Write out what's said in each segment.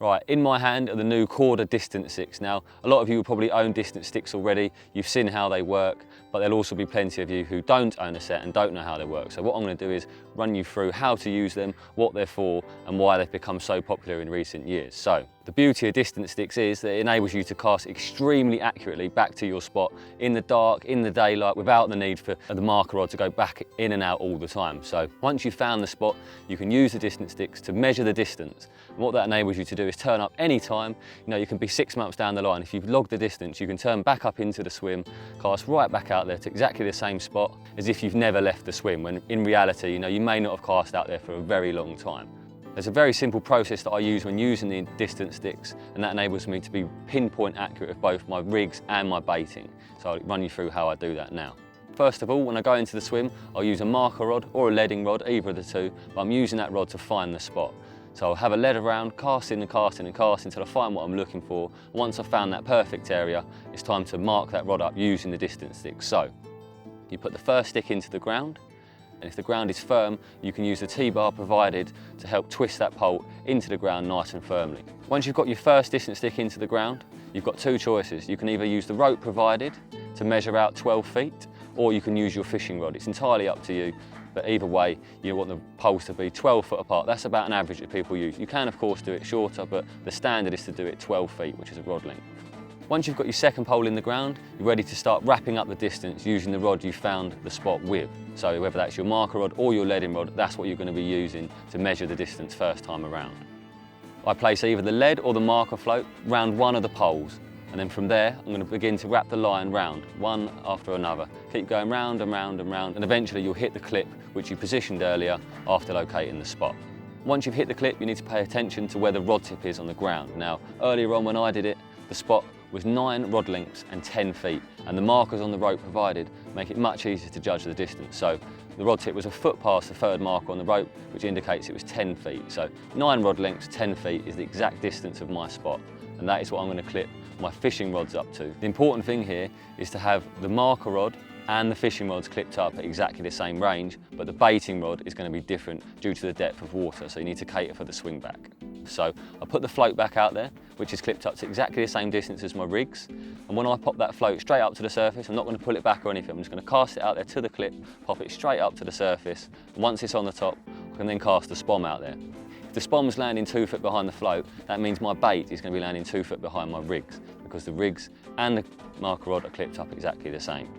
Right, in my hand are the new Korda distance sticks. Now, a lot of you will probably own distance sticks already. You've seen how they work, but there'll also be plenty of you who don't own a set and don't know how they work. So what I'm going to do is run you through how to use them, what they're for, and why they've become so popular in recent years. So, the beauty of distance sticks is that it enables you to cast extremely accurately back to your spot in the dark, in the daylight, without the need for the marker rod to go back in and out all the time. So once you've found the spot, you can use the distance sticks to measure the distance. And what that enables you to do is turn up any time. You know, you can be 6 months down the line. If you've logged the distance, you can turn back up into the swim, cast right back out there to exactly the same spot as if you've never left the swim, when in reality, you know, you may not have cast out there for a very long time. There's a very simple process that I use when using the distance sticks, and that enables me to be pinpoint accurate of both my rigs and my baiting. So I'll run you through how I do that now. First of all, when I go into the swim, I'll use a marker rod or a leading rod, either of the two, but I'm using that rod to find the spot. So I'll have a lead around, casting and casting and casting until I find what I'm looking for. Once I've found that perfect area, it's time to mark that rod up using the distance stick. So you put the first stick into the ground, and if the ground is firm, you can use the T-bar provided to help twist that pole into the ground nice and firmly. Once you've got your first distance stick into the ground, you've got two choices. You can either use the rope provided to measure out 12 feet, or you can use your fishing rod. It's entirely up to you, but either way, you want the poles to be 12 foot apart. That's about an average that people use. You can, of course, do it shorter, but the standard is to do it 12 feet, which is a rod length. Once you've got your second pole in the ground, you're ready to start wrapping up the distance using the rod you found the spot with. So whether that's your marker rod or your leading rod, that's what you're going to be using to measure the distance first time around. I place either the lead or the marker float round one of the poles, and then from there I'm going to begin to wrap the line round, one after another. Keep going round and round and round, and eventually you'll hit the clip which you positioned earlier after locating the spot. Once you've hit the clip, you need to pay attention to where the rod tip is on the ground. Now, earlier on when I did it, the spot was 9 rod lengths and 10 feet, and the markers on the rope provided make it much easier to judge the distance. So the rod tip was a foot past the third marker on the rope, which indicates it was 10 feet. So 9 rod lengths, 10 feet is the exact distance of my spot, and that is what I'm going to clip my fishing rods up to. The important thing here is to have the marker rod and the fishing rods clipped up at exactly the same range, but the baiting rod is going to be different due to the depth of water, so you need to cater for the swing back. So I put the float back out there, which is clipped up to exactly the same distance as my rigs, and when I pop that float straight up to the surface, I'm not going to pull it back or anything, I'm just going to cast it out there to the clip, pop it straight up to the surface, and once it's on the top, I can then cast the spom out there. If the spom's landing 2 foot behind the float, that means my bait is going to be landing 2 foot behind my rigs, because the rigs and the marker rod are clipped up exactly the same.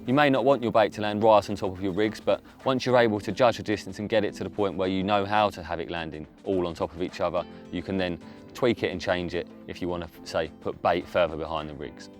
You may not want your bait to land right on top of your rigs, but once you're able to judge the distance and get it to the point where you know how to have it landing all on top of each other, you can then tweak it and change it if you want to, say, put bait further behind the rigs.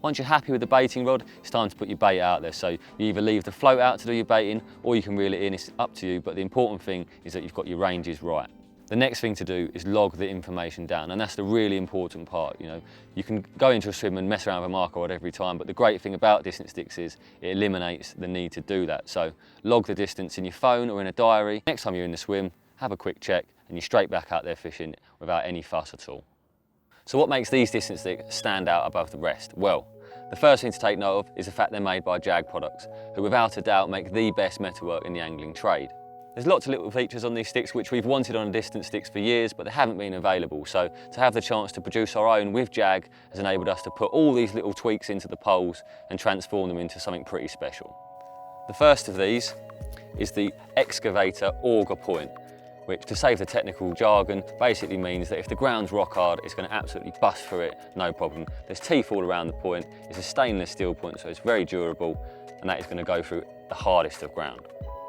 Once you're happy with the baiting rod, it's time to put your bait out there. So you either leave the float out to do your baiting, or you can reel it in, it's up to you, but the important thing is that you've got your ranges right. The next thing to do is log the information down, and that's the really important part. You know, you can go into a swim and mess around with a marker rod every time, but the great thing about distance sticks is it eliminates the need to do that. So log the distance in your phone or in a diary. Next time you're in the swim, have a quick check, and you're straight back out there fishing without any fuss at all. So what makes these distance sticks stand out above the rest? Well, the first thing to take note of is the fact they're made by Jag products, who without a doubt make the best metalwork in the angling trade. There's lots of little features on these sticks which we've wanted on distance sticks for years, but they haven't been available. So to have the chance to produce our own with Jag has enabled us to put all these little tweaks into the poles and transform them into something pretty special. The first of these is the excavator auger point, which, to save the technical jargon, basically means that if the ground's rock hard, it's going to absolutely bust through it, no problem. There's teeth all around the point. It's a stainless steel point, so it's very durable, and that is going to go through the hardest of ground.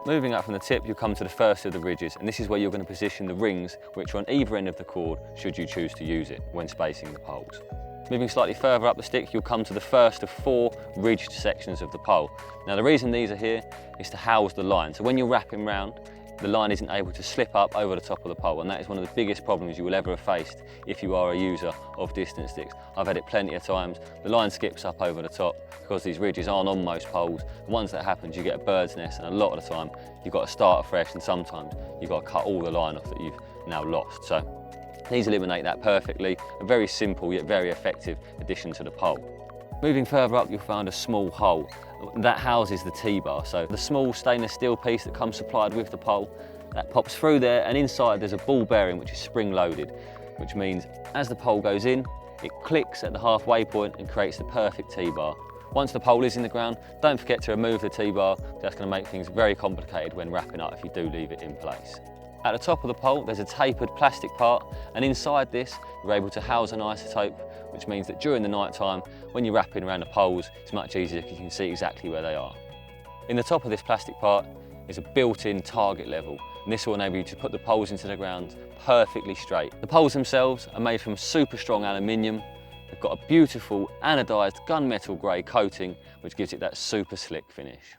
Moving up from the tip, you'll come to the first of the ridges, and this is where you're going to position the rings, which are on either end of the cord, should you choose to use it when spacing the poles. Moving slightly further up the stick, you'll come to the first of 4 ridged sections of the pole. Now, the reason these are here is to house the line. So when you're wrapping round, the line isn't able to slip up over the top of the pole, and that is one of the biggest problems you will ever have faced if you are a user of distance sticks. I've had it plenty of times. The line skips up over the top because these ridges aren't on most poles. And once that happens, you get a bird's nest, and a lot of the time you've got to start afresh, and sometimes you've got to cut all the line off that you've now lost. So these eliminate that perfectly. A very simple yet very effective addition to the pole. Moving further up, you'll find a small hole. That houses the T-bar, so the small stainless steel piece that comes supplied with the pole, that pops through there, and inside there's a ball bearing which is spring loaded. which means as the pole goes in, it clicks at the halfway point and creates the perfect T-bar. Once the pole is in the ground, don't forget to remove the T-bar. That's going to make things very complicated when wrapping up if you do leave it in place. At the top of the pole, there's a tapered plastic part, and inside this, you're able to house an isotope, which means that during the night time, when you're wrapping around the poles, it's much easier because you can see exactly where they are. In the top of this plastic part is a built-in target level, and this will enable you to put the poles into the ground perfectly straight. The poles themselves are made from super strong aluminium. They've got a beautiful anodised gunmetal grey coating, which gives it that super slick finish.